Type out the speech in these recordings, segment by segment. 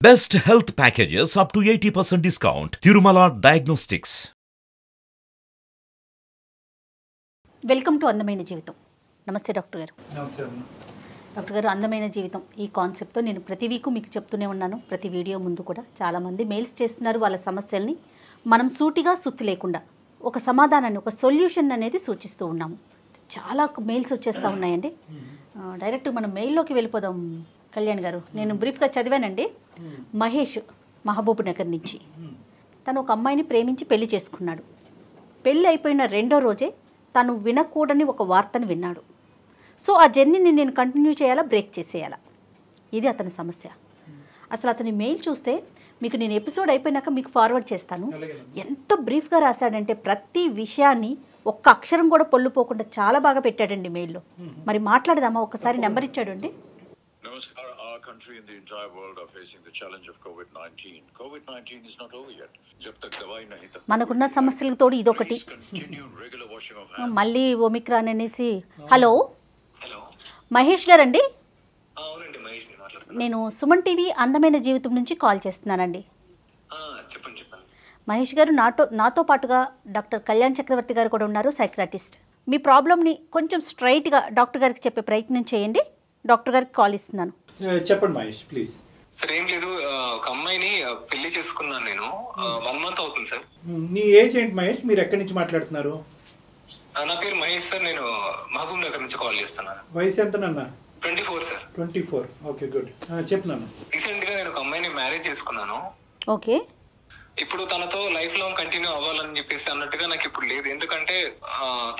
Best health packages up to 80% discount. Tirumala Diagnostics. Welcome to అందమైన జీవితం. నమస్తే doctor గారు. నమస్తే అమ్మ. డాక్టర్ గారు, అందమైన జీవితం ఈ కాన్సెప్ట్తో నేను ప్రతి వీకు మీకు చెప్తూనే ఉన్నాను. ప్రతి వీడియో ముందు కూడా చాలామంది మెయిల్స్ చేస్తున్నారు వాళ్ళ సమస్యల్ని. మనం సూటిగా సుత్తి లేకుండా ఒక సమాధానాన్ని, ఒక సొల్యూషన్ అనేది సూచిస్తూ ఉన్నాము. చాలా మెయిల్స్ వచ్చేస్తూ ఉన్నాయండి. డైరెక్ట్ మనం మెయిల్లోకి వెళ్ళిపోదాం. కళ్యాణ్ గారు, నేను బ్రీఫ్గా చదివానండి. మహేష్ మహబూబ్ నగర్ నుంచి తను ఒక అమ్మాయిని ప్రేమించి పెళ్లి చేసుకున్నాడు. పెళ్ళి అయిపోయిన రెండో రోజే తను వినకూడని ఒక వార్తను విన్నాడు. సో ఆ జర్నీని నేను కంటిన్యూ చేయాలా, బ్రేక్ చేసేయాలా, ఇది అతని సమస్య. అసలు అతని మెయిల్ చూస్తే మీకు నేను ఎపిసోడ్ అయిపోయినాక మీకు ఫార్వర్డ్ చేస్తాను. ఎంత బ్రీఫ్గా రాశాడంటే ప్రతి విషయాన్ని ఒక్క అక్షరం కూడా పొల్లుపోకుండా చాలా బాగా పెట్టాడండి మెయిల్లో. మరి మాట్లాడదామా? ఒక్కసారి నెంబర్ ఇచ్చాడండి. Namaskar. Our country and the entire world are facing the challenge of COVID-19. COVID-19 is not over yet. Jab tak dawai nahi tak మనకున్న సమస్యలకు తోడు ఇదొకటి. continue regular washing of hands. మళ్ళీ ఒమిక్రాన్ అనేసి. హలో హలో మహేష్ గారండి, అవునండి, మహేష్ ని మాట్లాడుతున్నా. నేను సుమన్ టీవీ అందమైన జీవితం నుంచి కాల్ చేస్తున్నానండి. చెప్పండి. మహేష్ గారు, నాతో పాటుగా డాక్టర్ కళ్యాణ్ చక్రవర్తి గారు కూడా ఉన్నారు, సైక్రాటిస్ట్. మీ ప్రాబ్లమ్ని కొంచెం స్ట్రైట్గా డాక్టర్ గారికి చెప్పే ప్రయత్నం చేయండి. డాక్టర్ గారికి కాల్ ఇస్తున్నాను. చెప్పండి మహేష్, ప్లీజ్. సార్, ఏం లేదు, ఒక అమ్మాయిని పెళ్లి చేసుకున్నాను నేను. 1 month అవుతుంది సార్. నీ ఏజ్ ఏంటి మహేష్? మీరు ఎక్కడి నుంచి మాట్లాడుతున్నారు? నా పేరు మహేష్ సార్. నేను మహబూబ్ నగర్ నుంచి కాల్ చేస్తున్నాను. వయసు ఎంత నాన్న? 24 సార్. 24. Okay, good. చెప్పు నాన్న. రీసెంట్ గా నేను ఒక అమ్మాయిని మ్యారేజ్ చేసుకున్నాను. ఓకే. ఇప్పుడు తనతో లైఫ్ లాంగ్ కంటిన్యూ అవ్వాలని చెప్పేసి అన్నట్టుగా నాకు ఇప్పుడు లేదు. ఎందుకంటే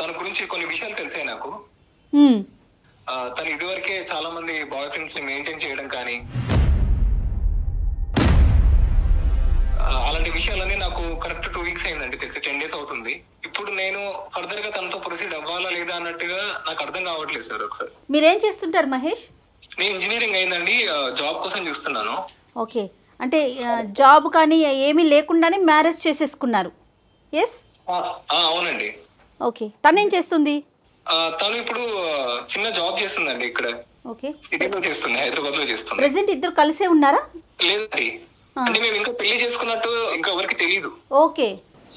తన గురించి కొన్ని విషయాలు తెలిసాయి నాకు. తను ఇదివరకే చాలా మంది బాయ్ ఫ్రెండ్స్ ని మెయింటైన్ చేయడం కానీ అలాంటి విషయాలన్నీ నాకు కరెక్ట్ 2 weeks అయిందండి, తెలిసి 10 days అవుతుంది. ఇప్పుడు నేను ఫర్దర్ గా తనతో ప్రొసీడ్ అవ్వాలా లేదా అన్నట్టుగా నాకు అర్థం కావట్లేదు సార్. ఒకసారి మీరేం చేస్తుంటారు మహేష్? నేను ఇంజనీరింగ్ అయిందండి, జాబ్ కోసం చూస్తున్నాను. ఓకే, అంటే జాబ్ కానీ ఏమీ లేకుండానే మ్యారేజ్ చేసేసుకున్నారు. ఎస్, అవునండి. ఓకే. తనేం చేస్తుంది? తను ఇప్పుడు చిన్న జాబ్ చేస్తుందండి, ఇక్కడ ఓకే, సిటీలో చేస్తుంది, హైదరాబాద్ లో చేస్తుంది. ప్రెసెంట్ ఇద్దరు కలిసే ఉన్నారా? లేదండి, అంటే మేము ఇంకా పెళ్లి చేసుకున్నట్టు ఇంకా ఎవరికి తెలియదు. ఓకే.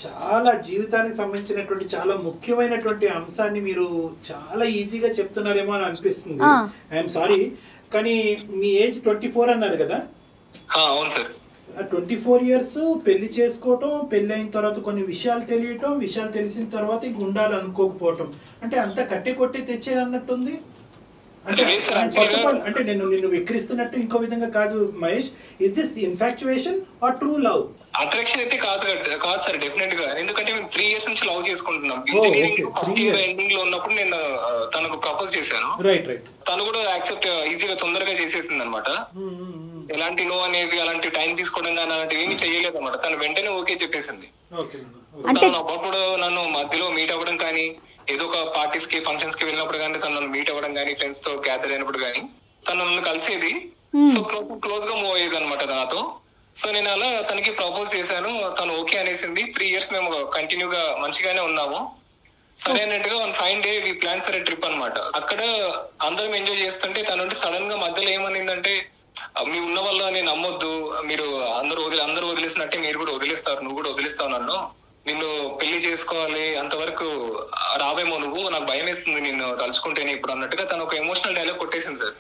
చాలా జీవితానికి సంబంధించినటువంటి చాలా ముఖ్యమైనటువంటి అంశాన్ని మీరు చాలా ఈజీగా చెప్తున్నారేమో అని అనిపిస్తుంది. ఐఎమ్ సారీ, కానీ మీ ఏజ్ 24 అన్నారు కదా? అవును సార్. 24 years పెళ్లి చేసుకోవటం, పెళ్లి అయిన తర్వాత కొన్ని విషయాలు తెలియటం, విషయాలు తెలిసిన తర్వాత ఇంక ఉండాలనుకోకపోవటం, అంటే అంతా కట్టి కొట్టి తెచ్చే అన్నట్టుంది. అంటే అంటే నేను నిన్ను విక్రిస్తున్నట్టు ఇంకో విధంగా కాదు Mahesh. Is this infatuation or true love? Attraction అయితే కాదు సార్, డెఫినెట్ గా. ఎందుకంటే మేము 3 years నుంచి లవ్ చేసుకుంటున్నాం. ఇంజనీరింగ్ ఫస్ట్ ఇయర్ ఎండింగ్ లో ఉన్నప్పుడు నేను తనకు ప్రపోజ్ చేశాను. రైట్. తను కూడా యాక్సెప్ట్ ఈజీగా తొందరగా చేసేసింది అనమాట. ఎలాంటి నో అనేది, అలాంటి టైం తీసుకోవడం కానీ అలాంటివి ఏమీ చేయలేదు అనమాట. తను వెంటనే ఓకే చెప్పేసింది. తను అప్పుడు నన్ను మధ్యలో మీట్ అవ్వడం కానీ, ఏదో ఒక పార్టీస్ కి ఫంక్షన్స్ కి వెళ్ళినప్పుడు కానీ, తను నన్ను మీట్ అవ్వడం కానీ, ఫ్రెండ్స్ తో గ్యాదర్ అయినప్పుడు కానీ తను నన్ను కలిసేది. సో క్లోజ్ గా మూవ్ అయ్యేది అనమాట నాతో. సో నేను అలా తనకి ప్రపోజ్ చేశాను, తను ఓకే అనేసింది. 3 years మేము కంటిన్యూగా మంచిగానే ఉన్నాము. సరే అన్నట్టుగా one fine day we plan for a trip అనమాట. అక్కడ అందరం ఎంజాయ్ చేస్తుంటే తను సడన్ గా మధ్యలో ఏమనిందంటే, మీ ఉన్న వల్ల నేను నమ్మొద్దు, మీరు అందరూ వదిలేసినట్టే మీరు కూడా వదిలేస్తారు, నువ్వు కూడా వదిలేస్తావు నన్ను, నిన్ను పెళ్లి చేసుకోవాలి అంతవరకు రావేమో నువ్వు, నాకు భయం వేస్తుంది నిన్ను తలుచుకుంటేనే ఇప్పుడు అన్నట్టుగా తను ఒక ఎమోషనల్ డైలాగ్ కొట్టేసింది సార్.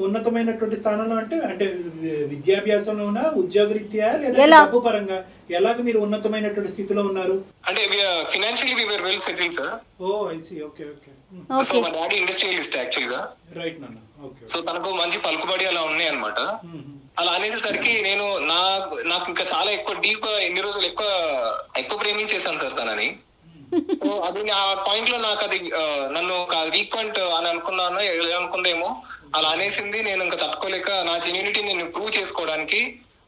ఉన్నతమైనటువంటి స్థానంలో అంటే విద్యాభ్యాసంలోనా, ఉద్యోగరీత్యా లేదా డబ్బు పరంగా ఎలాగ మీరు ఉన్నతమైనటువంటి స్థితిలో ఉన్నారు? అంటే financially we were well settled sir. Oh I see. Okay. So మా డాడీ ఇండస్ట్రియలిస్ట్ యాక్చువల్ గా. రైట్ నాన్న. ఓకే. సో తనకు మంచి పలుకుబడి అలా ఉన్నాయి అనమాట. అలా అనేసరికి నేను నాకు ఇంకా చాలా ఎక్కువ డీప్, ఎన్ని రోజులు ఎక్కువ ప్రేమించేశాను సార్ తనని. సో అది ఆ పాయింట్ లో నాకు అది నన్ను ఒక వీక్ పాయింట్ అని అనుకున్నాను, అనుకుందేమో అలా అనేసింది. నేను ఇంకా తట్టుకోలేక నా జెన్యూనిటీ నేను ప్రూవ్ చేసుకోవడానికి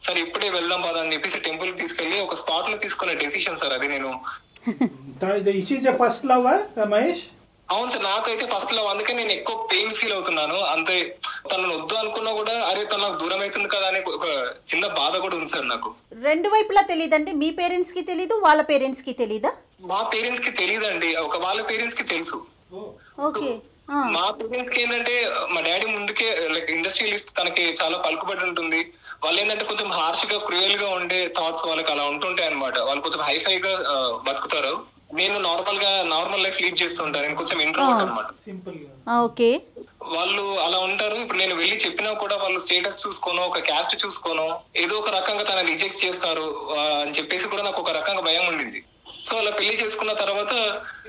సరే ఇప్పుడే వెళ్దాం పదా అని చెప్పేసి టెంపుల్ కి తీసుకెళ్లి ఒక స్పాట్ లో తీసుకునే డెసిషన్ సార్ అది. నేను ఫస్ట్ లవ్ మహేష్? అవును సార్, నాకైతే ఫస్ట్ లవ్. అందుకే నేను ఎక్కువ పెయిన్ ఫీల్ అవుతున్నాను. అంతే, తనను వద్దు అనుకున్నా కూడా అరే తను నాకు దూరం అవుతుంది కదా అనే ఒక చిన్న బాధ కూడా ఉంది సార్ నాకు. రెండు వైపులా తెలియదండి? మీ పేరెంట్స్ కి తెలీదు, వాళ్ళ పేరెంట్స్ కి తెలీదా? మా పేరెంట్స్ కి తెలియదండి, వాళ్ళ పేరెంట్స్ కి తెలుసు. ఓకే. మా పేరెంట్స్ కి ఏంటంటే మా డాడీ ముందుకే లైక్ ఇండస్ట్రియలిస్ట్, తనకి చాలా పలుకుబడి ఉంటుంది, వాళ్ళు ఏంటంటే కొంచెం హార్ష్ గా క్రూయల్ గా ఉండే థాట్స్ వాళ్ళకి అలా ఉంటుంటాయి అనమాట. వాళ్ళు కొంచెం హైఫై గా బతుకుతారు. నేను నార్మల్ లైఫ్ లీడ్ చేస్తుంటాను. నేను కొంచెం ఇంట్రోవర్ట్ అనమాట. ఓకే, వాళ్ళు అలా ఉంటారు. ఇప్పుడు నేను వెళ్ళి చెప్పినా కూడా వాళ్ళు స్టేటస్ చూసుకోను, ఒక క్యాస్ట్ చూసుకోను, ఏదో ఒక రకంగా తన రిజెక్ట్ చేస్తారు అని చెప్పేసి కూడా నాకు ఒక రకంగా భయం ఉండింది. సో అలా పెళ్లి చేసుకున్న తర్వాత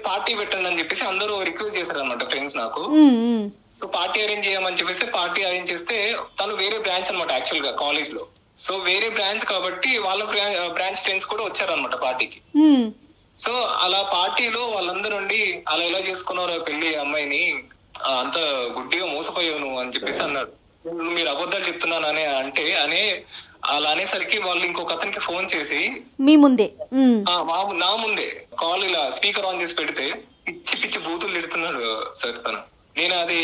పార్టీ పెట్టండి అని చెప్పేసి అందరూ రిక్వెస్ట్ చేశారు అనమాట ఫ్రెండ్స్ నాకు. సో పార్టీ అరేంజ్ చేయమని చెప్పేసి పార్టీ అరేంజ్ చేస్తే తను వేరే బ్రాంచ్ అనమాట యాక్చువల్ గా కాలేజ్ లో. సో వేరే బ్రాంచ్ కాబట్టి వాళ్ళ బ్రాంచ్ ఫ్రెండ్స్ కూడా వచ్చారనమాట పార్టీకి. సో అలా పార్టీలో వాళ్ళందరూ ఉండి అలా ఎలా చేసుకున్నారు పెళ్లి అమ్మాయిని, అంత గుడ్డిగా మోసపోయావు నువ్వు అని చెప్పేసి అన్నారు. మీరు అబద్ధాలు చెప్తున్నాను అనే అలా అనేసరికి వాళ్ళు ఇంకొక అతనికి ఫోన్ చేసి మీ ముందే నా ముందే కాల్ ఇలా స్పీకర్ ఆన్ చేసి పెడితే పిచ్చి బూతులు తిడుతున్నాడు సార్ తను. నేను అది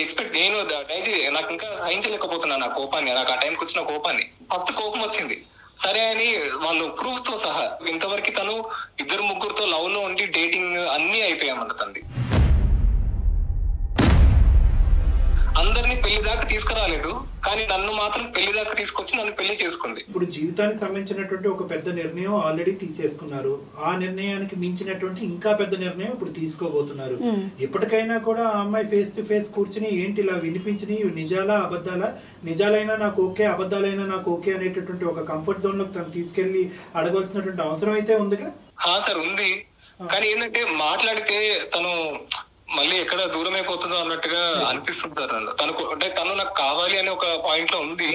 నాకు ఇంకా సహించలేకపోతున్నాను ఆ కోపాన్ని, నాకు ఆ టైంకి వచ్చిన కోపాన్ని. ఫస్ట్ కోపం వచ్చింది, సరే అని వాళ్ళు ప్రూఫ్స్ తో సహా ఇంతవరకు తను 2-3 లవ్ లో ఉండి డేటింగ్ అన్ని అయిపోయామంట. తంది అందరినీ పెళ్లి దాకా తీసుకురాలేదు, కానీ నన్ను మాత్రం పెళ్లి దాకా తీసుకొచ్చి నన్ను పెళ్లి చేసుకుంది. ఇప్పుడు జీవితానికి సంబంధించినటువంటి ఒక పెద్ద నిర్ణయం ఆల్రెడీ తీసేసుకున్నారు. ఆ నిర్ణయానికి మించినటువంటి ఇంకా పెద్ద నిర్ణయం ఇప్పుడు తీసుకోబోతున్నారు. ఇప్పటికైనా కూడా ఆ అమ్మాయి ఫేస్ టు ఫేస్ కూర్చుని ఏంటి ఇలా వినిపించినవి నిజాలా అబద్ధాలా, నిజాలైనా నాకు ఓకే అబద్ధాలైనా నాకు ఓకే అనేటటువంటి ఒక కంఫర్ట్ జోన్ లోకి తను తీసుకెళ్లి అడగాల్సినటువంటి అవసరం అయితే ఉందిగా. సార్ ఉంది, కానీ ఏంటంటే మాట్లాడితే తను మళ్ళీ ఎక్కడ దూరం అయిపోతుందో అన్నట్టుగా అనిపిస్తుంది సార్. తను నాకు కావాలి అనే ఒక పాయింట్ లో ఉంది.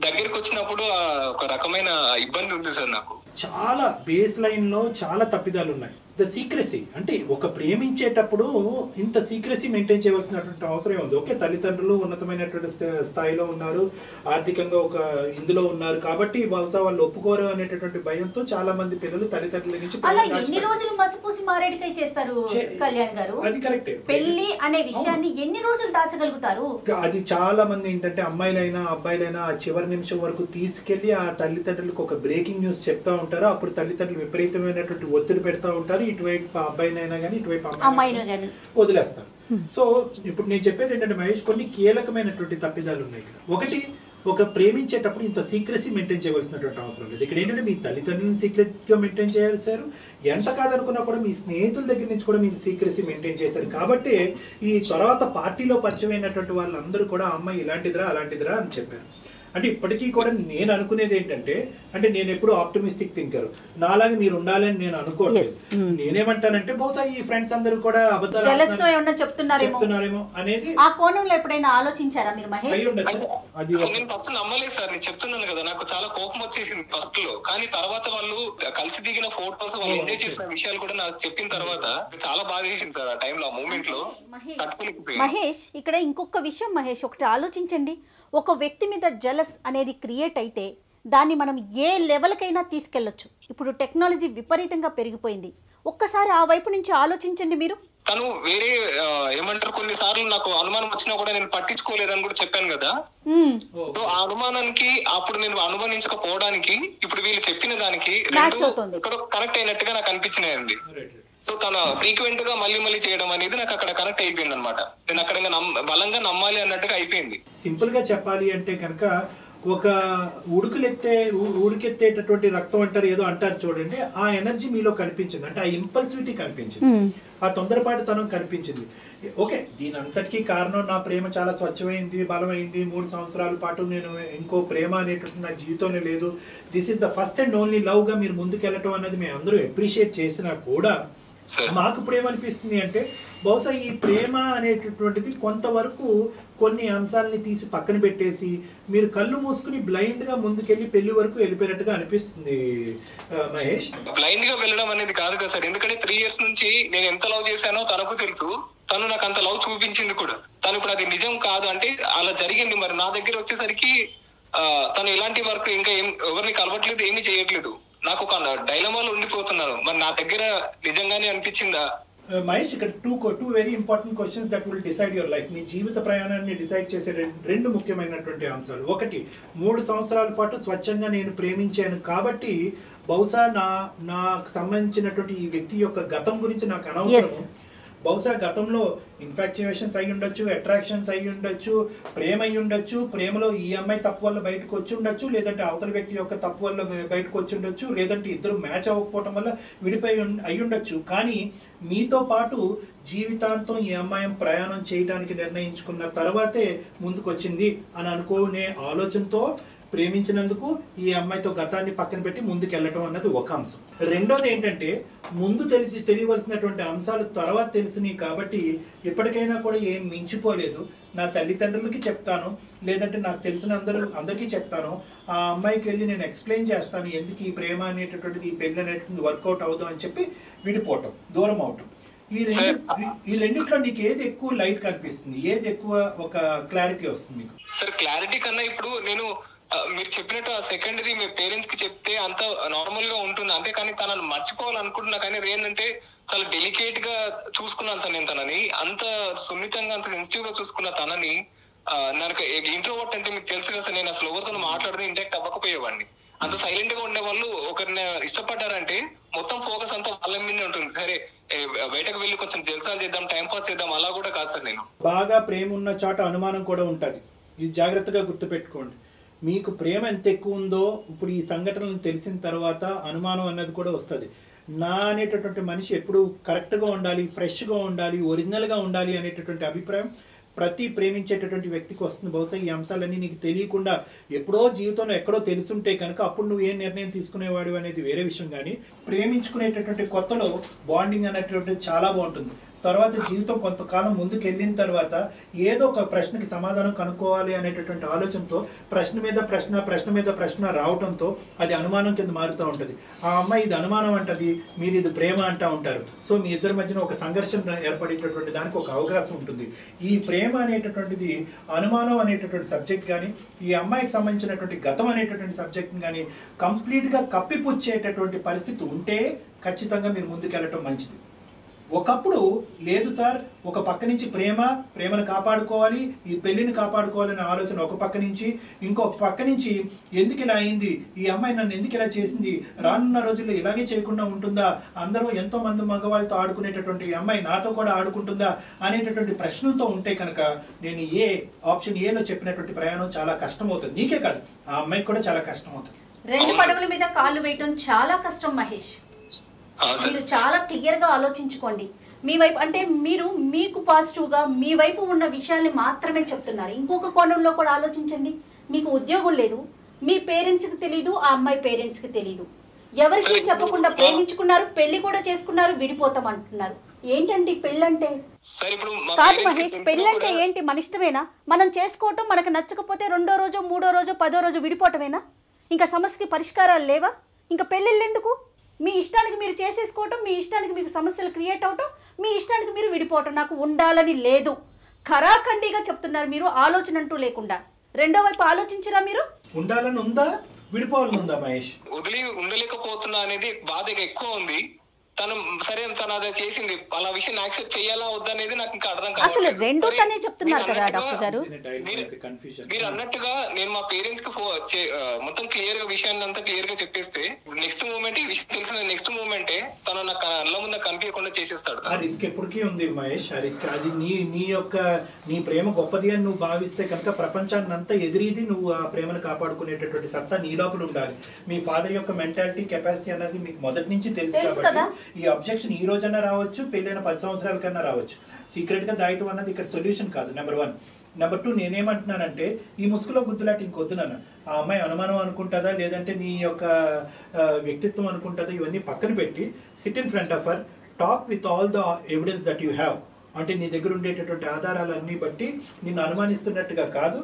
దగ్గరికి వచ్చినప్పుడు ఒక రకమైన ఇబ్బంది ఉంది సార్. నాకు చాలా బేస్ లైన్ లో చాలా తప్పిదాలు ఉన్నాయి. ద సీక్రెసీ అంటే ఒక ప్రేమించేటప్పుడు ఇంత సీక్రెసీ మెయింటైన్ చేయవలసినటువంటి అవసరం ఉంది. ఓకే, తల్లిదండ్రులు ఉన్నతమైనటువంటి స్థాయిలో ఉన్నారు, ఆర్థికంగా ఒక ఇందులో ఉన్నారు కాబట్టి బహుశా వాళ్ళు ఒప్పుకోరు అనేటటువంటి భయంతో చాలా మంది పిల్లలు తల్లిదండ్రుల నుంచి ఎన్ని రోజులు మసిపూసి మారేడికాయ చేస్తారు కళ్యాణ్ గారు. అది కరెక్టే. పెళ్లి అనే విషయాన్ని ఎన్ని రోజులు దాచగలుగుతారు? అది చాలా మంది ఏంటంటే అమ్మాయిలైనా అబ్బాయిలైనా ఆ చివరి నిమిషం వరకు తీసుకెళ్లి ఆ తల్లిదండ్రులకు ఒక బ్రేకింగ్ న్యూస్ చెప్తా ఉంటారు. అప్పుడు తల్లిదండ్రులు విపరీతమైనటువంటి ఒత్తిడి పెడతా ఉంటారు. ఇటువైపు అబ్బాయినైనా కానీ ఇటువైపు అమ్మాయినైనా వదిలేస్తారు. సో ఇప్పుడు నేను చెప్పేది ఏంటంటే మహేష్, కొన్ని కీలకమైనటువంటి తప్పిదాలు ఉన్నాయి ఇక్కడ. ఒకటి, ఒక ప్రేమించేటప్పుడు ఇంత సీక్రెసీ మెయింటైన్ చేయవలసినటువంటి అవసరం లేదు. ఇక్కడ ఏంటంటే మీ తల్లిదండ్రులను సీక్రెట్ గా మెయింటైన్ చేశారు, ఎంత కాదనుకున్నా కూడా మీ స్నేహితుల దగ్గర నుంచి కూడా మీరు సీక్రెసీ మెయింటైన్ చేశారు. కాబట్టి ఈ తర్వాత పార్టీలో పరిచయం అయినటువంటి వాళ్ళందరూ కూడా అమ్మాయి ఇలాంటిదిరా అలాంటిదిరా అని చెప్పారు. అంటే ఇప్పటికీ కూడా నేను అనుకునేది ఏంటంటే, అంటే నేను ఎప్పుడు ఆప్టమిస్టిక్ థింకర్, నాలాగా మీరు ఉండాలని నేను అనుకోవట్లేదు. నేనేమంటానంటే బహుశా ఈ ఫ్రెండ్స్ అందరూ కూడా అబద్ధాలు చెప్తున్నారేమో అనేది ఆ కోణంలో ఎప్పుడైనా ఆలోచించారా మీరు మహేష్? నేను ఫస్ట్ నమ్మలేదు సార్, నేను చెప్తున్నాను కదా, నాకు చాలా కోపం వచ్చేసింది ఫస్ట్ లో. కానీ తర్వాత వాళ్ళు కలిసి దిగిన ఫోటోస్, వాళ్ళు ఎంజాయ్ చేసిన విషయాలు కూడా నాకు చెప్పిన తర్వాత చాలా బాధ చేసింది సార్ ఆ టైంలో, ఆ మూమెంట్ లో. మహేష్, ఇక్కడ ఇంకొక విషయం మహేష్, ఒకటి ఆలోచించండి. ఒక వ్యక్తి మీద జలస్ అనేది క్రియేట్ అయితే దాన్ని మనం ఏ లెవెల్కైనా తీసుకెళ్లొచ్చు. ఇప్పుడు టెక్నాలజీ విపరీతంగా పెరిగిపోయింది. ఒక్కసారి ఆ వైపు నుంచి ఆలోచించండి మీరు. తను వేరే ఏమంటారు, కొన్నిసార్లు నాకు అనుమానం వచ్చినా కూడా నేను పట్టించుకోలేదని కూడా చెప్పాను కదా. సో ఆ అనుమానానికి అప్పుడు నేను అనుమానించకపోవడానికి ఇప్పుడు వీళ్ళు చెప్పిన దానికి కనెక్ట్ అయినట్టుగా నాకు అనిపించినాయండి. సో తన ఫ్రీక్వెంట్ గా మళ్ళీ చేయడం అనేది నాకు అక్కడ కనెక్ట్ అయిపోయింది అనమాట. నేను అక్కడ బలంగా నమ్మాలి అన్నట్టుగా అయిపోయింది. సింపుల్ గా చెప్పాలి అంటే కనుక ఒక ఉడికెత్తేటటువంటి రక్తం అంటారు, ఏదో అంటారు చూడండి, ఆ ఎనర్జీ మీలో కనిపించింది. అంటే ఆ ఇంపల్సివిటీ కనిపించింది, ఆ తొందరపాటుతనం కనిపించింది. ఓకే, దీని అంతటికీ కారణం నా ప్రేమ చాలా స్వచ్ఛమైంది, బలమైంది, 3 సంవత్సరాల పాటు నేను ఇంకో ప్రేమ అనేటువంటి నా జీవితంలో లేదు, this is the first and only love గా మీరు ముందుకెళ్ళటం అనేది మేము అందరూ అప్రిషియేట్ చేసినా కూడా మాకు ఇప్పుడు ఏమనిపిస్తుంది అంటే బహుశా ఈ ప్రేమ అనేటటువంటిది కొంతవరకు కొన్ని అంశాలని తీసి పక్కన పెట్టేసి మీరు కళ్ళు మూసుకుని బ్లైండ్ గా ముందుకెళ్లి పెళ్లి వరకు వెళ్ళిపోయినట్టుగా అనిపిస్తుంది మహేష్. బ్లైండ్ గా వెళ్ళడం అనేది కాదు కదా సార్, ఎందుకంటే 3 years నుంచి నేను ఎంత లవ్ చేశానో తనకు తెలుసు, తను నాకు అంత లవ్ చూపించింది కూడా. తను ఇప్పుడు అది నిజం కాదు అంటే అలా జరిగింది. మరి నా దగ్గర వచ్చేసరికి తను ఇలాంటి వర్క్ ఇంకా ఎవరిని కలవట్లేదు, ఏమీ చేయట్లేదు. నాకు ఒక డైలమాలో ఉండిపోతున్నాను. మరి నా దగ్గర నిజంగానే అనిపించిందా? మహేష్, ఇక్కడ two very important questions that will decide your life. మీ జీవిత ప్రయాణాన్ని డిసైడ్ చేసే రెండు ముఖ్యమైనటువంటి అంశాలు. ఒకటి, 3 సంవత్సరాల పాటు స్వచ్ఛంగా నేను ప్రేమించాను కాబట్టి బహుశా నాకు సంబంధించినటువంటి ఈ వ్యక్తి యొక్క గతం గురించి నాకు అనవసరం, బహుశా గతంలో ఇన్ఫాక్చుయేషన్స్ అయి ఉండొచ్చు, అట్రాక్షన్స్ అయి ఉండొచ్చు, ప్రేమ అయి ఉండొచ్చు, ప్రేమలో ఈ అమ్మాయి తప్పు వల్ల బయటకు వచ్చి ఉండొచ్చు, లేదంటే అవతల వ్యక్తి యొక్క తప్పు వల్ల బయటకు వచ్చి ఉండొచ్చు, లేదంటే ఇద్దరు మ్యాచ్ అవ్వకపోవటం వల్ల విడిపోయి అయి ఉండొచ్చు. కానీ మీతో పాటు జీవితాంతం ఈ అమ్మాయి ప్రయాణం చేయడానికి నిర్ణయించుకున్న తర్వాతే ముందుకు వచ్చింది అని అనుకునే ఆలోచనతో ప్రేమించినందుకు ఈ అమ్మాయితో గతాన్ని పక్కన పెట్టి ముందుకు వెళ్ళటం అన్నది ఒక అంశం. రెండోది ఏంటంటే ముందు తెలియవలసినటువంటి అంశాలు తర్వాత తెలిసినాయి కాబట్టి ఇప్పటికైనా కూడా ఏం మించిపోలేదు. నా తల్లిదండ్రులకి చెప్తాను, లేదంటే నాకు తెలిసిన అందరికీ చెప్తాను. ఆ అమ్మాయికి వెళ్ళి నేను ఎక్స్ప్లెయిన్ చేస్తాను ఎందుకు ఈ ప్రేమ అనేటటువంటిది, ఈ పెళ్లి అనేటువంటిది వర్కౌట్ అవుతాం అని చెప్పి విడిపోవటం, దూరం అవటం. ఈ రెండిట్లో నీకు ఏది ఎక్కువ లైట్ కనిపిస్తుంది, ఏది ఎక్కువ ఒక క్లారిటీ వస్తుంది మీకు? సార్ క్లారిటీ కన్నా ఇప్పుడు నేను మీరు చెప్పినట్టు ఆ సెకండరీ మీ పేరెంట్స్ కి చెప్తే అంత నార్మల్ గా ఉంటుంది అంటే, కానీ తనను మర్చిపోవాలనుకుంటున్నా. కానీ ఏంటంటే చాలా డెలికేట్ గా చూసుకున్నాను సార్ నేను తనని, అంత సున్నితంగా అంత సెన్సిటివ్ గా చూసుకున్న తనని. నాకు ఇంట్రోవర్ట్ అంటే మీకు తెలుసు కదా సార్, నేను అసలు ఎవరితో మాట్లాడితే ఇంటాక్ట్ అవ్వకపోయేవాడిని. అంత సైలెంట్ గా ఉండే వాళ్ళు ఒకరిని ఇష్టపడ్డారంటే మొత్తం ఫోకస్ అంతా వాళ్ళ మీద ఉంటుంది. సరే బయటకు వెళ్ళి కొంచెం జల్సాలు చేద్దాం, టైం పాస్ చేద్దాం, అలా కూడా కాదు సార్. నేను బాగా ప్రేమ ఉన్న చోట అనుమానం కూడా ఉంటుంది. ఇది జాగ్రత్తగా గుర్తుపెట్టుకోండి. మీకు ప్రేమ ఎంత ఎక్కువ ఉందో ఇప్పుడు ఈ సంఘటనలు తెలిసిన తర్వాత అనుమానం అన్నది కూడా వస్తుంది. నా అనేటటువంటి మనిషి ఎప్పుడు కరెక్ట్గా ఉండాలి, ఫ్రెష్గా ఉండాలి, ఒరిజినల్గా ఉండాలి అనేటటువంటి అభిప్రాయం ప్రతి ప్రేమించేటటువంటి వ్యక్తికి వస్తుంది. బహుశా ఈ అంశాలన్నీ నీకు తెలియకుండా ఎప్పుడో జీవితంలో ఎక్కడో తెలుసుంటే కనుక అప్పుడు నువ్వు ఏం నిర్ణయం తీసుకునేవాడు అనేది వేరే విషయం. కానీ ప్రేమించుకునేటటువంటి కొత్తలో బాండింగ్ అనేటటువంటిది చాలా బాగుంటుంది. తర్వాత జీవితం కొంతకాలం ముందుకు వెళ్ళిన తర్వాత ఏదో ఒక ప్రశ్నకి సమాధానం కనుక్కోవాలి అనేటటువంటి ఆలోచనతో ప్రశ్న మీద ప్రశ్న రావడంతో అది అనుమానం కింద మారుతూ ఉంటుంది. ఆ అమ్మాయి ఇది అనుమానం అంటది, మీరు ఇది ప్రేమ అంటూ ఉంటారు. సో మీ ఇద్దరి మధ్యన ఒక సంఘర్షణ ఏర్పడేటటువంటి దానికి ఒక అవకాశం ఉంటుంది. ఈ ప్రేమ అనేటటువంటిది అనుమానం అనేటటువంటి సబ్జెక్ట్ కానీ, ఈ అమ్మాయికి సంబంధించినటువంటి గతం అనేటటువంటి సబ్జెక్ట్ని కానీ కంప్లీట్గా కప్పిపుచ్చేటటువంటి పరిస్థితి ఉంటే ఖచ్చితంగా మీరు ముందుకెళ్ళటం మంచిది. ఒకప్పుడు లేదు సార్, ఒక పక్క నుంచి ప్రేమను కాపాడుకోవాలి, ఈ పెళ్లిని కాపాడుకోవాలనే ఆలోచన ఒక పక్క నుంచి, ఇంకొక పక్క నుంచి ఎందుకు ఇలా అయింది, ఈ అమ్మాయి నన్ను ఎందుకు ఇలా చేసింది, రానున్న రోజుల్లో ఇలాగే చేయకుండా ఉంటుందా, అందరూ ఎంతో మంది మగవాళ్ళతో ఆడుకునేటటువంటి ఈ అమ్మాయి నాతో కూడా ఆడుకుంటుందా అనేటటువంటి ప్రశ్నలతో ఉంటే కనుక నేను ఆప్షన్ ఏలో చెప్పినటువంటి ప్రయాణం చాలా కష్టం అవుతుంది. నీకే కాదు, ఆ అమ్మాయికి కూడా చాలా కష్టం అవుతుంది. రెండు పడవల మీద కాళ్ళు వేయటం చాలా కష్టం మహేష్. మీరు చాలా క్లియర్ గా ఆలోచించుకోండి. మీ వైపు అంటే మీకు పాజిటివ్ గా మీ వైపు ఉన్న విషయాల్ని మాత్రమే చెప్తున్నారు. ఇంకొక కోణంలో కూడా ఆలోచించండి. మీకు ఉద్యోగం లేదు, మీ పేరెంట్స్ కి తెలీదు, ఆ అమ్మాయి పేరెంట్స్ కి తెలీదు, ఎవరికి చెప్పకుండా ప్రేమించుకున్నారు, పెళ్లి కూడా చేసుకున్నారు, విడిపోతాం అంటున్నారు. ఏంటండి పెళ్ళంటే? కాదు మహేష్, పెళ్ళంటే ఏంటి? మన ఇష్టమేనా? మనం చేసుకోవటం, మనకు నచ్చకపోతే 2వ రోజు 3వ రోజు 10వ రోజు విడిపోవటమేనా? ఇంకా సమస్యకి పరిష్కారాలు లేవా? ఇంకా పెళ్ళిళ్ళు ఎందుకు? మీ ఇష్టానికి మీరు చేసేసుకోవటం, మీ ఇష్టానికి మీకు సమస్యలు క్రియేట్ అవటం, మీ ఇష్టానికి మీరు విడిపోవటం. నాకు ఉండాలని లేదు, ఖరాఖండిగా చెప్తున్నారు మీరు, ఆలోచన అంటూ లేకుండా. రెండో వైపు ఆలోచించరా మీరు? ఉండాలని ఉందా, విడిపోవాలని ఉందా మహేష్? వదిలి ఉండలేకపోతున్నా అనేది బాధ ఎక్కువ ఉంది. తను సరే తను అదే చేసింది, అలా విషయం యాక్సెప్ట్ చేయాలా వద్దా అనేది నాకు ఇంకా అర్థం కాదు. అసలు రెండో తనే చెప్తున్నారు కదా డాక్టర్ గారు. మీరు అన్నట్టుగా నేను మా పేరెంట్స్ కి మొత్తం క్లియర్ గా విషయాన్ని అంతా క్లియర్ గా చెప్పేస్తే నెక్స్ట్ మూమెంట్ విషయం తెలిసిన నెక్స్ట్ మూమెంటే తను నాకు కళ్ళ ముందు కనిపించకుండా చేసేస్తాడు. ఆ రిస్క్ ఎప్పటికీ ఉంది మహేష్. ఆ రిస్క్ అది నీ ప్రేమ గొప్పది అని నువ్వు భావిస్తే కనుక ప్రపంచాన్ని అంతా ఎదిరిది నువ్వు ఆ ప్రేమను కాపాడుకునేటటువంటి సత్తా నీ లోపల ఉండాలి. మీ ఫాదర్ యొక్క మెంటాలిటీ కెపాసిటీ అనేది మీకు మొదటి నుంచి తెలుసు కాబట్టి ఈ అబ్జెక్షన్ ఈ రోజన్నా రావచ్చు, పెళ్ళైన 10 సంవత్సరాల కన్నా రావచ్చు. సీక్రెట్ గా దాయటం అన్నది ఇక్కడ సొల్యూషన్ కాదు. నెంబర్ 1. నెంబర్ 2, నేనేమంటున్నానంటే ఈ ముసుగులో గుద్దులాట ఇంకొద్దునన్న. ఆ అమ్మాయి అనుమానం అనుకుంటుందా, లేదంటే నీ యొక్క వ్యక్తిత్వం అనుకుంటుందా, ఇవన్నీ పక్కన పెట్టి SIT in front of her, talk with all the evidence that you have. అంటే నీ దగ్గర ఉండేటటువంటి ఆధారాలన్నీ బట్టి నిన్ను అనుమానిస్తున్నట్టుగా కాదు,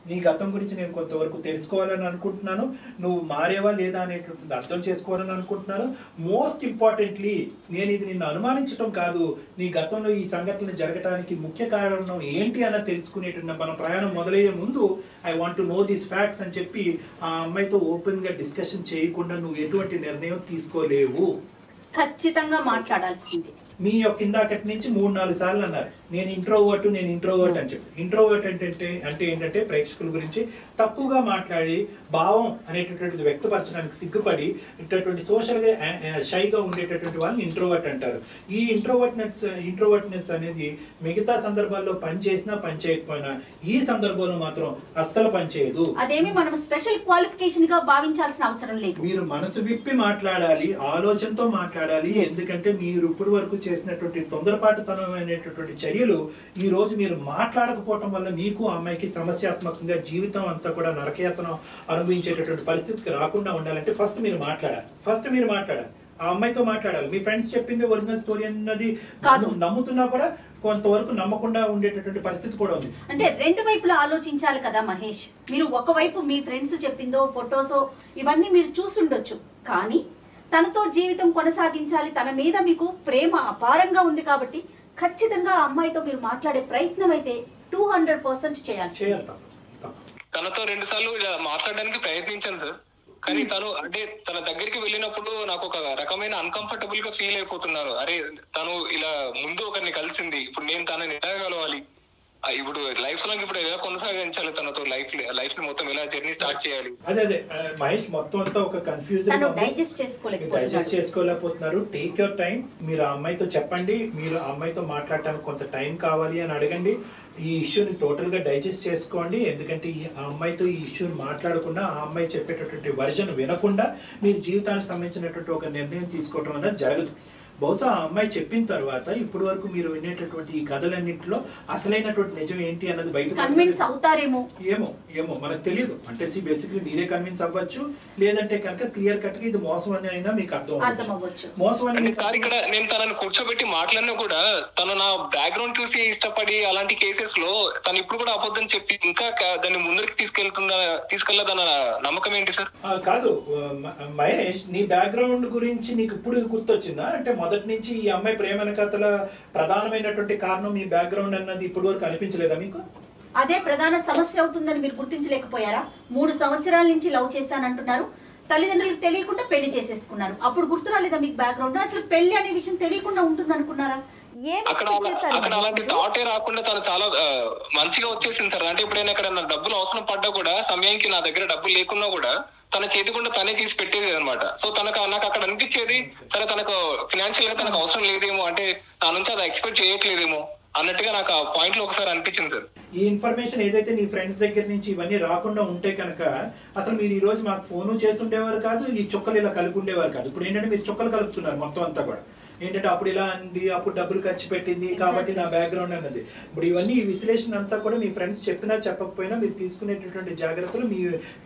నీ గతం గురించి నేను కొంతవరకు తెలుసుకోవాలని అనుకుంటున్నాను, నువ్వు మారేవా లేదా అనేటువంటిది అర్థం చేసుకోవాలని అనుకుంటున్నాను. మోస్ట్ ఇంపార్టెంట్లీ నేను ఇది నిన్ను అనుమానించడం కాదు, నీ గతంలో ఈ సంఘటనలు జరగడానికి ముఖ్య కారణం ఏంటి అన్నది తెలుసుకునేటువంటి మన ప్రయాణం మొదలయ్యే ముందు I want to know these facts అని చెప్పి ఆ అమ్మాయితో ఓపెన్ గా డిస్కషన్ చేయకుండా నువ్వు ఎటువంటి నిర్ణయం తీసుకోలేవు. ఖచ్చితంగా మాట్లాడాల్సిందే. మీ యొక్క ఇందాకటి నుంచి 3-4 సార్లు అన్నారు నేను ఇంట్రోవర్ట్ అని చెప్పి. ఇంట్రోవర్ట్ అంటే ఏంటంటే ప్రేక్షకుల గురించి తక్కువగా మాట్లాడి భావం అనేటటువంటిది వ్యక్తపరచడానికి సిగ్గుపడి ఇటువంటి సోషల్గా షైగా ఉండేటటువంటి వాళ్ళని ఇంట్రోవర్ట్ అంటారు. ఈ ఇంట్రోవర్ట్నెస్ అనేది మిగతా సందర్భాల్లో పనిచేసినా పనిచేయకపోయినా ఈ సందర్భంలో మాత్రం అస్సలు పనిచేయదు. అదేమి మనం స్పెషల్ క్వాలిఫికేషన్ గా భావించాల్సిన అవసరం లేదు. మీరు మనసు విప్పి మాట్లాడాలి, ఆలోచనతో మాట్లాడాలి. ఎందుకంటే మీరు ఇప్పటి వరకు చేసినటువంటి తొందరపాటుతనం అనేటటువంటి చర్యలు ఈ రోజు మీరు మాట్లాడకపోవటం వల్ల మీకు అమ్మాయికి సమస్యాత్మకంగా జీవితం అంతా కూడా నరకయాతన అనుభవించేటటువంటి పరిస్థితికి రాకుండా ఉండాలంటే ఫస్ట్ మీరు మాట్లాడాలి. ఆ అమ్మాయితో మాట్లాడాలి. మీ ఫ్రెండ్స్ చెప్పింది ఒరిజినల్ స్టోరీ అన్నది నమ్ముతున్నా కూడా కొంతవరకు నమ్మకుండా ఉండేటటువంటి పరిస్థితి కూడా ఉంది. అంటే రెండు వైపులా ఆలోచించాలి కదా మహేష్. మీరు ఒకవైపు మీ ఫ్రెండ్స్ చెప్పిందో ఫొటోసో ఇవన్నీ మీరు చూసుండొచ్చు, కానీ తనతో జీవితం కొనసాగించాలి, తన మీద మీకు ప్రేమ అపారంగా ఉంది కాబట్టి ఖచ్చితంగా ఆ అమ్మాయితో మీరు మాట్లాడే ప్రయత్నం అయితే 200% చేయాలి. తనతో 2 సార్లు ఇలా మాట్లాడడానికి ప్రయత్నించాను సార్, కానీ తను అంటే తన దగ్గరికి వెళ్ళినప్పుడు నాకు ఒక రకమైన అన్కంఫర్టబుల్ గా ఫీల్ అయిపోతున్నాను. అరే తను ఇలా ముందు ఒకరిని కలిసింది, ఇప్పుడు నేను తనని ఎలా కలవాలి, ఇప్పుడు లైఫ్ లాంగ్ ఇప్పుడు ఎలా కొనసాగించాలి, తనతో లైఫ్ ని మొత్తం ఎలా జర్నీ స్టార్ట్ చేయాలి. అదే మహేష్ మొత్తం అంతా ఒక కన్ఫ్యూజన్, డైజెస్ట్ చేసుకోలేకపోతున్నారు. Take your time. మీరు ఆ అమ్మాయితో చెప్పండి, మీరు ఆ అమ్మాయితో మాట్లాడటానికి కొంత టైం కావాలి అని అడగండి. ఈ ఇష్యూని టోటల్ గా డైజెస్ట్ చేసుకోండి. ఎందుకంటే ఆ అమ్మాయితో ఈ ఇష్యూని మాట్లాడకుండా, ఆ అమ్మాయి చెప్పేటటువంటి వర్జన్ వినకుండా మీరు జీవితానికి సంబంధించినటువంటి ఒక నిర్ణయం తీసుకోవడం అనేది జరగదు. బహుశా ఆ అమ్మాయి చెప్పిన తర్వాత ఇప్పటి వరకు మీరు వినేటటువంటి ఈ కథలన్నింటిలో అసలైనటువంటి నిజం ఏంటి అన్నది బయట కన్విన్స్ అవుతారేమో, ఏమో మనకు తెలియదు. అంటే బేసిక్లీ మీరే కన్విన్స్ అవ్వచ్చు, లేదంటే కనుక క్లియర్ కట్ గా ఇది మోసం అని అయినా మీకు అర్థం అవ్వచ్చు. మోసం అని ఇక్కడ నేను తనని కూర్చోబెట్టి మాట్లాడినా కూడా తను నా బ్యాక్గ్రౌండ్ చూసి ఇష్టపడి అలాంటి కేసెస్ లో తను ఇప్పుడు కూడా అబద్ధం చెప్పి ఇంకా దాన్ని ముందరికి తీసుకెళ్లదన్న నమ్మకం ఏంటి సార్? కాదు మహేష్, నీ బ్యాక్గ్రౌండ్ గురించి నీకు ఇప్పుడు గుర్తొచ్చిందా? అంటే మొదటి నుంచి ఈ అమ్మాయి ప్రేమ కథల ప్రధానమైనటువంటి కారణం మీ బ్యాక్గ్రౌండ్ అన్నది ఇప్పటి వరకు అనిపించలేదా మీకు? అదే ప్రధాన సమస్య అవుతుందని మీరు గుర్తించలేకపోయారా? 3 సంవత్సరాల నుంచి లవ్ చేశానంటున్నారు, తల్లిదండ్రులకు తెలియకుండా పెళ్లి చేసేసుకున్నారు. అప్పుడు గుర్తు రాలేదా మీకు బ్యాక్గ్రౌండ్? అసలు పెళ్లి అనే విషయం తెలియకుండా ఉంటుంది అనుకున్నారా? అక్కడ అలాంటి థాటే రాకుండా తను చాలా మంచిగా వచ్చేసింది సార్. అంటే ఎప్పుడైనా అక్కడ నాకు డబ్బులు అవసరం పడ్డా కూడా సమయానికి నా దగ్గర డబ్బులు లేకున్నా కూడా తన చేతికుండా తనే తీసి పెట్టేది అనమాట. సో నాకు అక్కడ అనిపించేది సరే తనకు ఫినాన్షియల్ గా తనకు అవసరం లేదేమో, అంటే నా నుంచి అది ఎక్స్పెక్ట్ చేయట్లేదేమో అన్నట్టుగా నాకు ఆ పాయింట్ లో ఒకసారి అనిపించింది సార్. ఈ ఇన్ఫర్మేషన్ ఏదైతే నీ ఫ్రెండ్స్ దగ్గర నుంచి ఇవన్నీ రాకుండా ఉంటే కనుక అసలు మీరు ఈ రోజు మాకు ఫోను చేసి ఉండేవారు కాదు, ఈ చుక్కలు ఇలా కలిపి ఉండేవారు కాదు. ఇప్పుడు ఏంటంటే మీరు చుక్కలు కలుపుతున్నారు మొత్తం అంతా కూడా. ఏంటంటే అప్పుడు ఇలా అంది, అప్పుడు డబ్బులు ఖర్చు పెట్టింది కాబట్టి నా బ్యాక్గ్రౌండ్ అన్నది. ఇప్పుడు ఇవన్నీ ఈ విశ్లేషణ అంతా కూడా మీ ఫ్రెండ్స్ చెప్పినా చెప్పకపోయినా మీరు తీసుకునేటటువంటి జాగ్రత్తలు మీ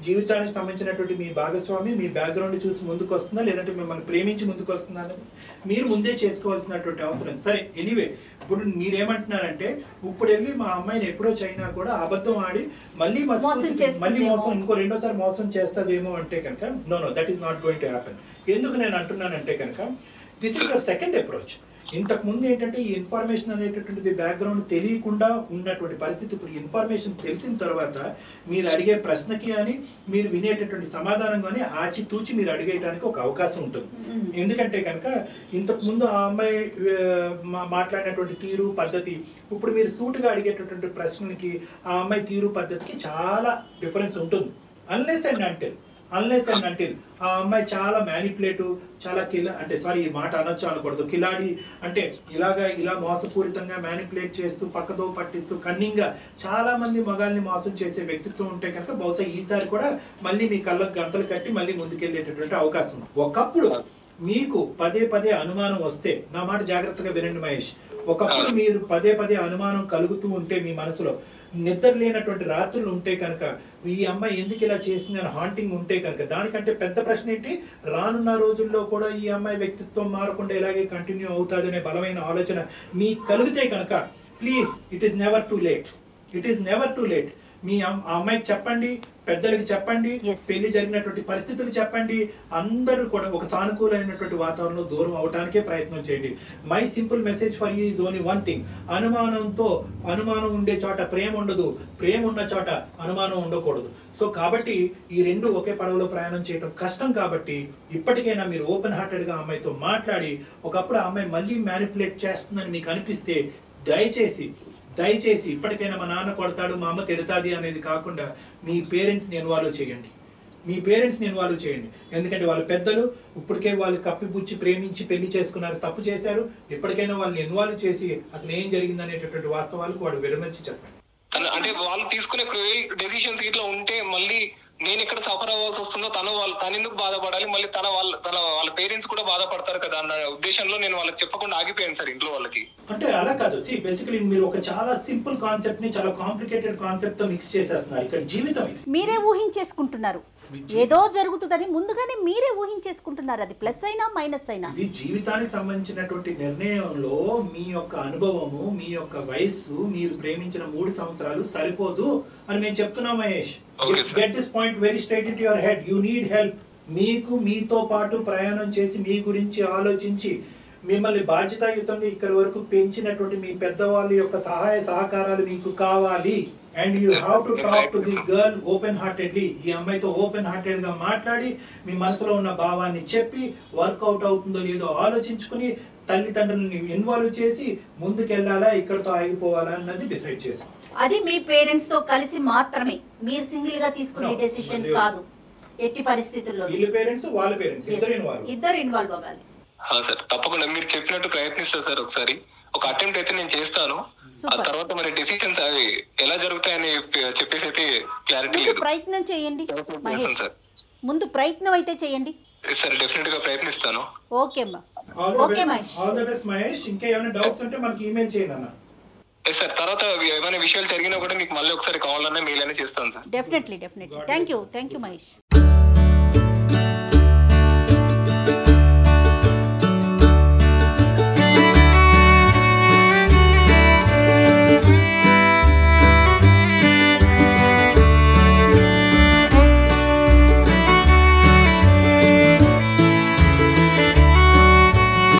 జీవితానికి సంబంధించినటువంటి మీ భాగస్వామి మీ బ్యాక్గ్రౌండ్ చూసి ముందుకు వస్తుందా, లేదంటే మిమ్మల్ని ప్రేమించి ముందుకు వస్తుందా అనేది మీరు ముందే చేసుకోవాల్సినటువంటి అవసరం. సరే ఎనీవే, ఇప్పుడు మీరేమంటున్నారంటే ఇప్పుడు వెళ్ళి మా అమ్మాయిని ఎప్పుడో చైనా కూడా అబద్ధం ఆడి మళ్ళీ మోసం ఇంకో రెండోసారి మోసం చేస్తుందేమో అంటే కనుక know that is not going to happen. ఎందుకు నేను అంటున్నానంటే కనుక this is your second approach. ఇంతకు ముందు ఏంటంటే ఈ ఇన్ఫర్మేషన్ అనేటటువంటిది బ్యాక్గ్రౌండ్ తెలియకుండా ఉన్నటువంటి పరిస్థితి. ఇప్పుడు ఇన్ఫర్మేషన్ తెలిసిన తర్వాత మీరు అడిగే ప్రశ్నకి అని మీరు వినేటటువంటి సమాధానం కానీ ఆచితూచి మీరు అడిగేయడానికి ఒక అవకాశం ఉంటుంది. ఎందుకంటే కనుక ఇంతకు ముందు ఆ అమ్మాయి మాట్లాడినటువంటి తీరు పద్ధతి, ఇప్పుడు మీరు సూటుగా అడిగేటటువంటి ప్రశ్నకి ఆ అమ్మాయి తీరు పద్ధతికి చాలా డిఫరెన్స్ ఉంటుంది. అన్లెస్ అండ్ అంటిల్ ఆ అమ్మాయి చాలా మ్యానిపులేటివ్, చాలా ఈ మాట అనొచ్చు అనకూడదు, కిలాడి అంటే ఇలా మోసపూరితంగా మ్యానిపులేట్ చేస్తూ పక్కదో పట్టిస్తూ కన్నింగ్గా చాలా మంది మగాల్ని మోసం చేసే వ్యక్తిత్వం ఉంటే కనుక బహుశా ఈసారి కూడా మళ్ళీ మీ కళ్ళకు గంతలు కట్టి మళ్ళీ ముందుకెళ్ళేటటువంటి అవకాశం ఉంది. ఒకప్పుడు మీకు పదే అనుమానం వస్తే, నా మాట జాగ్రత్తగా వినండి మహేష్, ఒకప్పుడు మీరు పదే అనుమానం కలుగుతూ ఉంటే మీ మనసులో నిద్ర లేనటువంటి రాత్రులు ఉంటే కనుక ఈ అమ్మాయి ఎందుకు ఇలా చేసింది అని హాంటింగ్ ఉంటే కనుక దానికంటే పెద్ద ప్రశ్న ఏంటి, రానున్న రోజుల్లో కూడా ఈ అమ్మాయి వ్యక్తిత్వం మారకుండా ఇలాగే కంటిన్యూ అవుతుంది అనే బలమైన ఆలోచన మీకు కలిగితే కనుక please it is never too late. మీ అమ్మాయికి చెప్పండి, పెద్దలకి చెప్పండి, Yes. పెళ్లి జరిగినటువంటి పరిస్థితులు చెప్పండి. అందరూ కూడా ఒక సానుకూలమైనటువంటి వాతావరణంలో దూరం అవడానికే ప్రయత్నం చేయండి. My simple message for you is only one thing. అనుమానం ఉండే చోట ప్రేమ ఉండదు, ప్రేమ ఉన్న చోట అనుమానం ఉండకూడదు. సో కాబట్టి ఈ రెండు ఒకే పడవలో ప్రయాణం చేయడం కష్టం. కాబట్టి ఇప్పటికైనా మీరు ఓపెన్ హార్టెడ్ గా అమ్మాయితో మాట్లాడి, ఒకప్పుడు ఆ అమ్మాయి మళ్ళీ మ్యానిపులేట్ చేస్తుందని మీకు అనిపిస్తే దయచేసి ఇప్పటికైనా మా నాన్న కొడతాడు, మా అమ్మ తిడతాది అనేది కాకుండా మీ పేరెంట్స్ని ఇన్వాల్వ్ చేయండి. ఎందుకంటే వాళ్ళ పెద్దలు ఇప్పటికే వాళ్ళు కప్పిపుచ్చి ప్రేమించి పెళ్లి చేసుకున్నారు, తప్పు చేశారు. ఇప్పటికైనా వాళ్ళని ఇన్వాల్వ్ చేసి అసలు ఏం జరిగింది అనేటటువంటి వాస్తవాలకు వాళ్ళు విడమర్చి చెప్పండి. అంటే వాళ్ళు తీసుకునే క్రూయల్ డెసిషన్స్ ఇట్లా ఉంటే మళ్ళీ నేను ఇక్కడ సఫర్ అవ్వాల్సి వస్తుందో, తను ఎందుకు బాధపడాలి, మళ్ళీ వాళ్ళ పేరెంట్స్ కూడా బాధపడతారు కదా అన్న ఉద్దేశంలో నేను వాళ్ళకి చెప్పకుండా ఆగిపోయాను సార్ ఇంట్లో వాళ్ళకి. అంటే అలా కాదు, బేసికలీ మీరు ఒక చాలా సింపుల్ కాన్సెప్ట్ ని చాలా కాంప్లికేటెడ్ కాన్సెప్ట్ తో మిక్స్ చేసేస్తున్నారు. ఇక్కడ జీవితం ఇది మీరే ఊహించేసుకుంటున్నారు, ఏదో జరుగుతుందని ముందుగానే మీరే ఊహించేసుకుంటున్నారు. అది ప్లస్ అయినా మైనస్ అయినా ఇది జీవితానికి సంబంధించినటువంటి నిర్ణయంలో మీ యొక్క అనుభవము, మీ యొక్క వయస్సు, మీరు ప్రేమించిన 3 సంవత్సరాలు సరిపోదు అని మేము చెప్తున్నాం Mahesh. Get this point very straight in your head. You need help. మీతో పాటు ప్రయాణం చేసి మీ గురించి ఆలోచించి మిమ్మల్ని బాధ్యతాయుతంగా ఇక్కడి వరకు పెంచినటువంటి మీ పెద్దవాళ్ళ యొక్క సహాయ సహకారాలు మీకు కావాలి. And you have to talk to this girl open heartedly. ఈ అమ్మాయితో ఓపెన్ హార్టెడ్ గా మాట్లాడి మీ మనసులో ఉన్న భావాన్ని చెప్పి వర్కౌట్ అవుతుందో లేదో ఆలోచించుకుని తల్లిదండ్రులని ఇన్వాల్వ్ చేసి ముందుకెళ్లాలా, ఇక్కడతో ఆగిపోవాలా అన్నది డిసైడ్ చేసుకోండి. అది మీ పేరెంట్స్ తో కలిసి మాత్రమే, మీరు సింగిల్ గా తీసుకునే డెసిషన్ కాదు. ఎట్టి పరిస్థితుల్లో వీళ్ళ పేరెంట్స్ వాళ్ళ పేరెంట్స్ ఇద్దరు ఇన్వాల్వ్ అవ్వాలి. సార్ తప్పకుండా మీరు చెప్పినట్టు ప్రయత్నిస్తా సార్. ఒకసారి ఒక అటెంప్ట్ అయితే నేను చేస్తాను. ఆ తర్వాత మరి డెసిషన్స్ అవి ఎలా జరుగుతాయని చెప్పేసి అయితే క్లారిటీ లేదు. ప్రయత్నం చేయండి సార్, ముందు ప్రయత్నం అయితే చేయండి సార్. డెఫినెట్ గా ప్రయత్నిస్తాను. ఓకే మహేష్. ఇంకా ఏమైనా డౌట్స్ ఉంటే మనకి ఈమెయిల్ చేయండి అన్న. సార్ తర్వాత ఏమైనా విషయాలు జరిగినా కూడా మీకు మళ్ళీ ఒకసారి కావాలన్నా మెయిల్ అనేది చేస్తాను sir. Definitely. Thank you Mahesh.